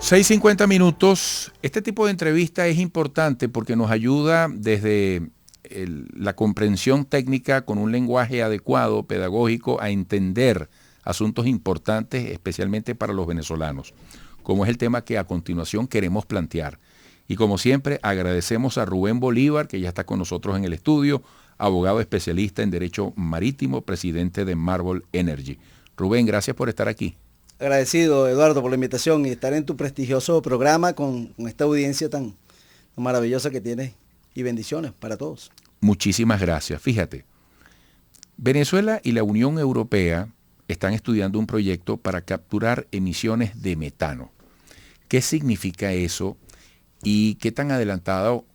6:50. Este tipo de entrevista es importante porque nos ayuda desde la comprensión técnica con un lenguaje adecuado, pedagógico, a entender asuntos importantes, especialmente para los venezolanos, como es el tema que a continuación queremos plantear. Y como siempre, agradecemos a Rubén Bolívar, que ya está con nosotros en el estudio, abogado especialista en Derecho Marítimo, presidente de Marble Energy. Rubén, gracias por estar aquí. Agradecido, Eduardo, por la invitación y estar en tu prestigioso programa con esta audiencia tan maravillosa que tienes, y bendiciones para todos. Muchísimas gracias. Fíjate, Venezuela y la Unión Europea están estudiando un proyecto para capturar emisiones de metano. ¿Qué significa eso y qué tan adelantado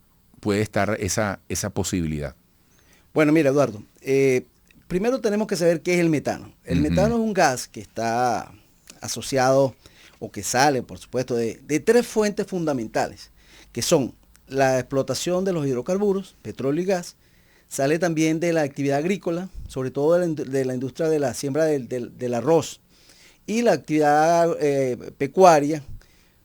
puede estar esa posibilidad? Bueno, mira, Eduardo, primero tenemos que saber qué es el metano. El metano es un gas que está asociado o que sale, por supuesto, de tres fuentes fundamentales, que son la explotación de los hidrocarburos, petróleo y gas. Sale también de la actividad agrícola, sobre todo de la industria de la siembra del arroz, y la actividad pecuaria.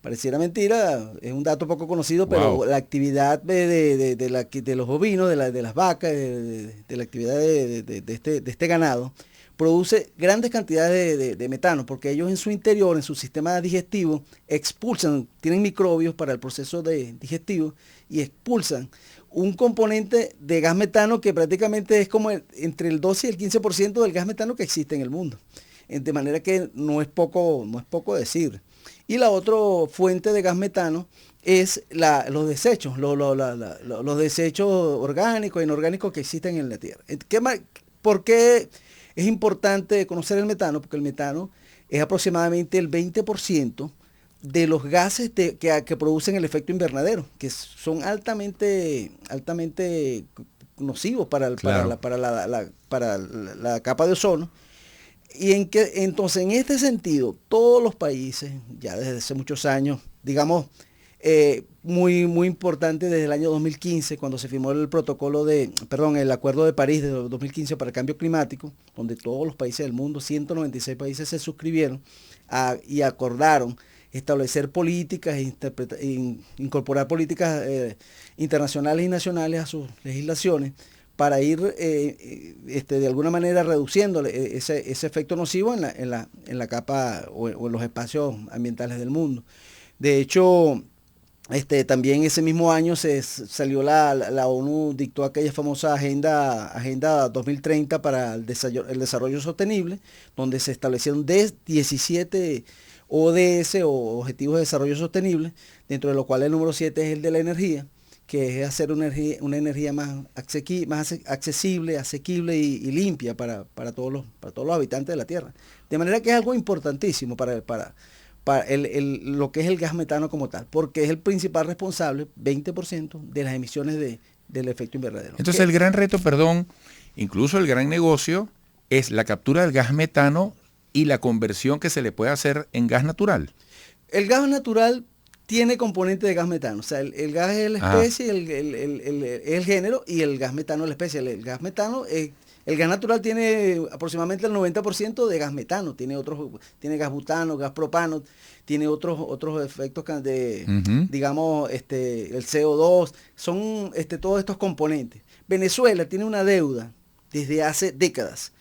Pareciera mentira, es un dato poco conocido, pero la actividad de los bovinos, de las vacas, de la actividad de este ganado, produce grandes cantidades de metano, porque ellos en su interior, en su sistema digestivo, expulsan, tienen microbios para el proceso digestivo y expulsan un componente de gas metano que prácticamente es como entre el 12 y el 15% del gas metano que existe en el mundo. De manera que no es poco decir. Y la otra fuente de gas metano es los desechos, los desechos orgánicos e inorgánicos que existen en la Tierra. ¿Por qué es importante conocer el metano? Porque el metano es aproximadamente el 20% de los gases que producen el efecto invernadero, que son altamente nocivos para la capa de ozono. Y entonces, en este sentido, todos los países, ya desde hace muchos años, digamos, muy importante desde el año 2015, cuando se firmó el Acuerdo de París de 2015 para el cambio climático, donde todos los países del mundo, 196 países se suscribieron y acordaron establecer políticas incorporar políticas internacionales y nacionales a sus legislaciones para ir de alguna manera reduciendo ese efecto nocivo en la capa o en los espacios ambientales del mundo. De hecho, también ese mismo año la ONU dictó aquella famosa Agenda 2030 para el desarrollo sostenible, donde se establecieron 17 ODS o Objetivos de Desarrollo Sostenible, dentro de lo cual el número 7 es el de la energía, que es hacer una energía más accesible, asequible y limpia para todos los habitantes de la Tierra. De manera que es algo importantísimo para lo que es el gas metano como tal, porque es el principal responsable, 20% de las emisiones del efecto invernadero. Entonces el gran reto, incluso el gran negocio, es la captura del gas metano y la conversión que se le puede hacer en gas natural. El gas natural tiene componente de gas metano. O sea, el gas es la especie, el género, y el gas metano es la especie. El gas natural tiene aproximadamente el 90% de gas metano. Tiene gas butano, gas propano, tiene otros efectos digamos, el CO2. Son todos estos componentes. Venezuela tiene una deuda desde hace décadas,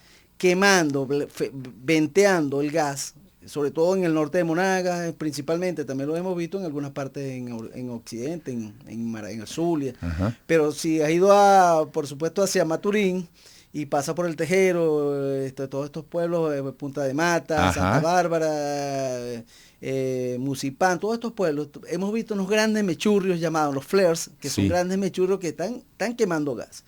venteando el gas, sobre todo en el norte de Monagas, principalmente. También lo hemos visto en algunas partes en Occidente, en el Zulia. Pero si has ido por supuesto, hacia Maturín y pasa por el Tejero, todos estos pueblos, Punta de Mata, Santa Bárbara, Musipán, todos estos pueblos, hemos visto unos grandes mechurrios llamados los flares, que son grandes mechurrios que están quemando gas.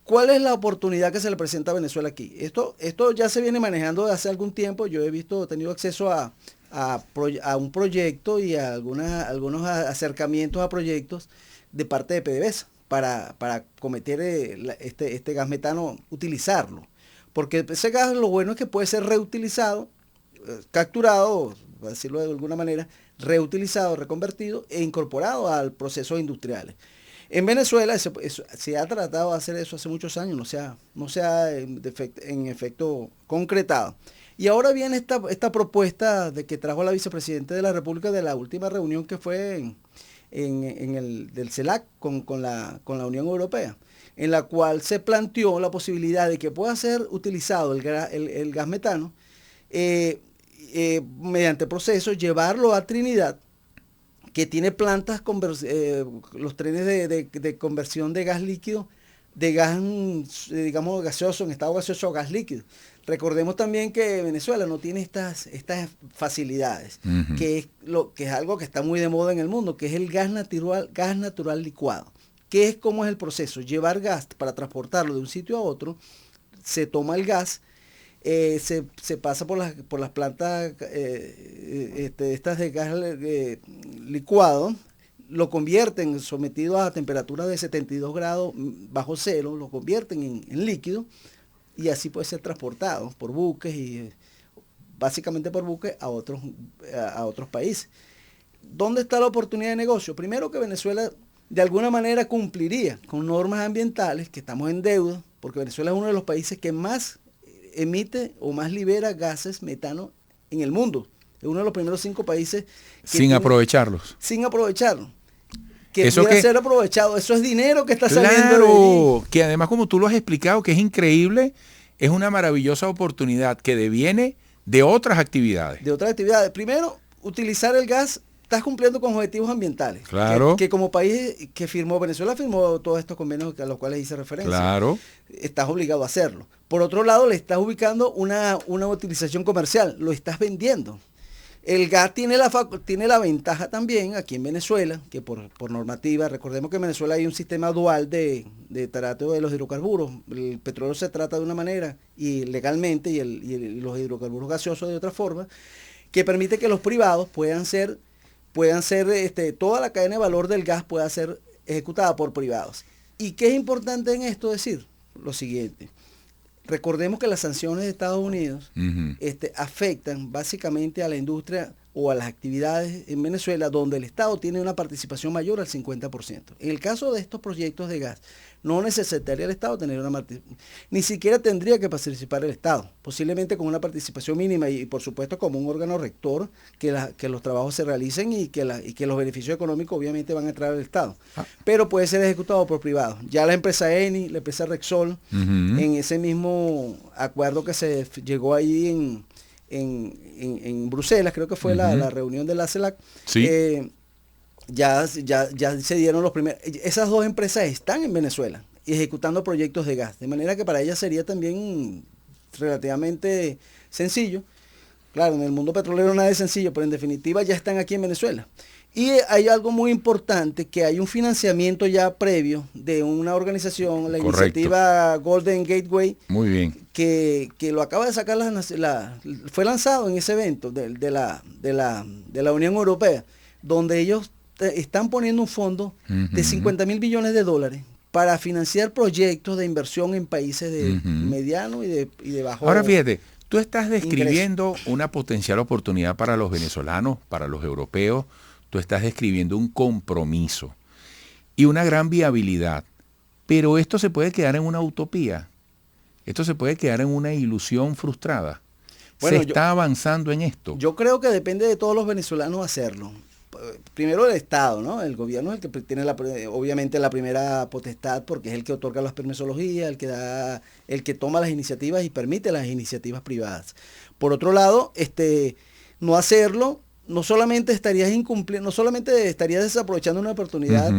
¿Cuál es la oportunidad que se le presenta a Venezuela aquí? Esto ya se viene manejando desde hace algún tiempo. Yo he tenido acceso a un proyecto y a algunos acercamientos a proyectos de parte de PDVSA para cometer este gas metano, utilizarlo. Porque ese gas, lo bueno es que puede ser reutilizado, capturado, para decirlo de alguna manera, reutilizado, reconvertido e incorporado al procesos industriales. En Venezuela se ha tratado de hacer eso hace muchos años, no se ha en efecto concretado. Y ahora viene esta propuesta de que trajo la vicepresidenta de la República de la última reunión que fue del CELAC con la Unión Europea, en la cual se planteó la posibilidad de que pueda ser utilizado el gas metano mediante procesos, llevarlo a Trinidad, que tiene plantas, los trenes de conversión de gas líquido, de gas, digamos, gaseoso, en estado gaseoso o gas líquido. Recordemos también que Venezuela no tiene estas facilidades, que es algo que está muy de moda en el mundo, que es el gas natural licuado. ¿Qué es, cómo es el proceso? Llevar gas para transportarlo de un sitio a otro, se toma el gas, se pasa por las plantas estas de gas licuado, lo convierten, sometido a temperaturas de 72 grados bajo cero, lo convierten en líquido, y así puede ser transportado por buques y básicamente por buques a otros países. ¿Dónde está la oportunidad de negocio? Primero, que Venezuela de alguna manera cumpliría con normas ambientales, que estamos en deuda, porque Venezuela es uno de los países que más emite o más libera gases metano en el mundo. Es uno de los primeros 5 países sin aprovecharlos. Sin aprovecharlos. Que pudiera ser aprovechado. Eso es dinero que está saliendo de allí. Que además, como tú lo has explicado, que es increíble, es una maravillosa oportunidad que deviene de otras actividades. De otras actividades. Primero, utilizar el gas, estás cumpliendo con objetivos ambientales. Claro. Que como país que Venezuela firmó todos estos convenios a los cuales hice referencia. Claro. Estás obligado a hacerlo. Por otro lado, le estás ubicando una utilización comercial, lo estás vendiendo. El gas tiene la ventaja también aquí en Venezuela, que por normativa, recordemos que en Venezuela hay un sistema dual de tratado de los hidrocarburos. El petróleo se trata de una manera y legalmente, y los hidrocarburos gaseosos de otra forma, que permite que los privados puedan ser toda la cadena de valor del gas pueda ser ejecutada por privados. ¿Y qué es importante en esto decir? Lo siguiente. Recordemos que las sanciones de Estados Unidos afectan básicamente a la industria o a las actividades en Venezuela, donde el Estado tiene una participación mayor al 50%. En el caso de estos proyectos de gas, no necesitaría el Estado tener una participación, ni siquiera tendría que participar el Estado, posiblemente con una participación mínima y por supuesto como un órgano rector que los trabajos se realicen y que los beneficios económicos obviamente van a entrar al Estado. Pero puede ser ejecutado por privados. Ya la empresa Eni, la empresa Repsol, en ese mismo acuerdo que se llegó ahí en Bruselas, creo que fue la reunión de la CELAC, sí. Ya se dieron los primeros. Esas 2 empresas están en Venezuela ejecutando proyectos de gas, de manera que para ellas sería también relativamente sencillo. Claro, en el mundo petrolero nada es sencillo, pero en definitiva ya están aquí en Venezuela. Y hay algo muy importante, que hay un financiamiento ya previo de una organización, la iniciativa Golden Gateway. Muy bien. Que lo acaba de sacar, fue lanzado en ese evento de la Unión Europea, donde ellos están poniendo un fondo de 50 mil billones de dólares para financiar proyectos de inversión en países de mediano y de bajo. Ahora fíjate, tú estás describiendo una potencial oportunidad para los venezolanos, para los europeos. Tú estás describiendo un compromiso y una gran viabilidad, pero esto se puede quedar en una utopía, esto se puede quedar en una ilusión frustrada. Bueno, ¿se está avanzando en esto? Yo creo que depende de todos los venezolanos hacerlo. Primero el Estado, ¿no? El gobierno es el que tiene obviamente la primera potestad, porque es el que otorga las permisologías, el que toma las iniciativas y permite las iniciativas privadas. Por otro lado, no hacerlo, no solamente estarías incumpliendo, no solamente estarías desaprovechando una oportunidad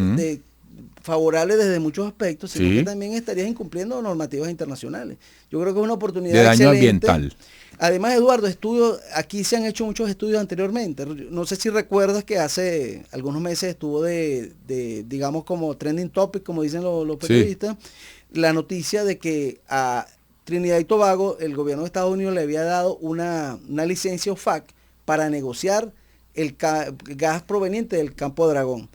favorable desde muchos aspectos, sino que también estarías incumpliendo normativas internacionales. Yo creo que es una oportunidad de daño excelente. Ambiental. Además, Eduardo, aquí se han hecho muchos estudios anteriormente. No sé si recuerdas que hace algunos meses estuvo digamos, como trending topic, como dicen los periodistas, la noticia de que a Trinidad y Tobago el gobierno de Estados Unidos le había dado una licencia OFAC para negociar el gas proveniente del Campo Dragón.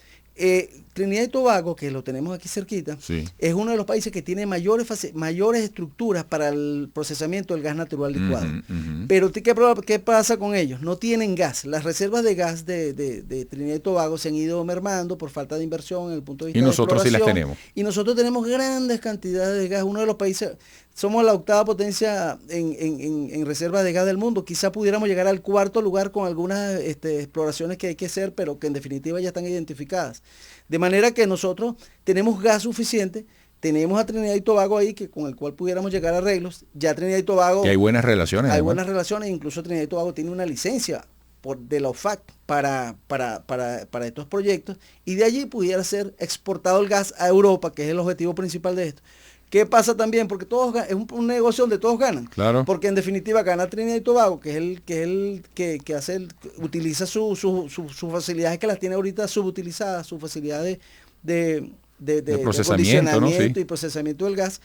Trinidad y Tobago, que lo tenemos aquí cerquita, Sí. es uno de los países que tiene mayores estructuras para el procesamiento del gas natural licuado. Pero ¿qué pasa con ellos? No tienen gas. Las reservas de gas de Trinidad y Tobago se han ido mermando por falta de inversión en el punto de vista Y de nosotros sí las exploración. tenemos. Y nosotros tenemos grandes cantidades de gas. Uno de los países, somos la octava potencia en reservas de gas del mundo. Quizá pudiéramos llegar al cuarto lugar con algunas exploraciones que hay que hacer, pero que en definitiva ya están identificadas. De manera que nosotros tenemos gas suficiente, tenemos a Trinidad y Tobago ahí, con el cual pudiéramos llegar a arreglos. Ya Trinidad y Tobago... Y hay buenas relaciones. Hay además. buenas relaciones, incluso Trinidad y Tobago tiene una licencia de la OFAC para estos proyectos, y de allí pudiera ser exportado el gas a Europa, que es el objetivo principal de esto. ¿Qué pasa también? Porque todos es un negocio donde todos ganan. Claro. Porque en definitiva gana Trinidad y Tobago, que utiliza sus facilidades que las tiene ahorita subutilizadas, sus facilidades de procesamiento, ¿no? Sí. Y procesamiento del gas.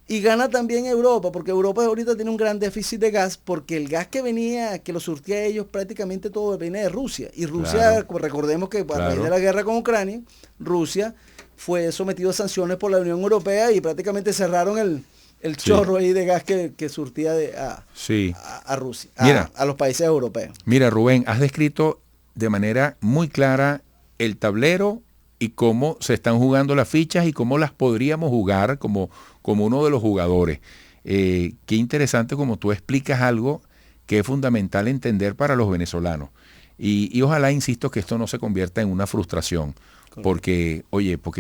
Y gana también Europa, porque Europa ahorita tiene un gran déficit de gas, porque el gas que lo surtía a ellos prácticamente todo viene de Rusia. Y Rusia, Claro. Recordemos que a raíz de la guerra con Ucrania, Rusia fue sometido a sanciones por la Unión Europea y prácticamente cerraron el chorro ahí de gas que surtía a Rusia, a los países europeos. Mira, Rubén, has descrito de manera muy clara el tablero y cómo se están jugando las fichas y cómo las podríamos jugar como uno de los jugadores. Qué interesante como tú explicas algo que es fundamental entender para los venezolanos. Y ojalá, insisto, que esto no se convierta en una frustración. Porque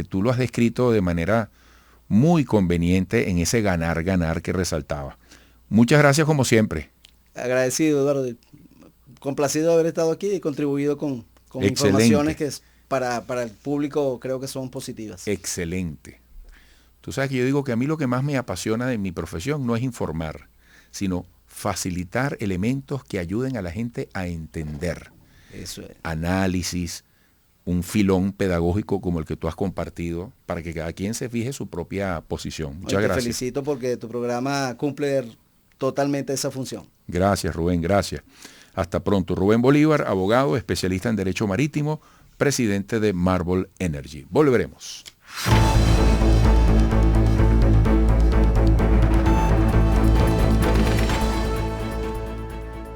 tú lo has descrito de manera muy conveniente en ese ganar que resaltaba. Muchas gracias como siempre. Agradecido, Eduardo. Complacido de haber estado aquí y contribuido con informaciones que para el público creo que son positivas. Excelente. Tú sabes que yo digo que a mí lo que más me apasiona de mi profesión no es informar, sino facilitar elementos que ayuden a la gente a entender. Eso es. Análisis, un filón pedagógico como el que tú has compartido, para que cada quien se fije su propia posición. Muchas gracias. Te felicito porque tu programa cumple totalmente esa función. Gracias, Rubén, gracias. Hasta pronto. Rubén Bolívar, abogado, especialista en Derecho Marítimo, presidente de Marble Energy. Volveremos.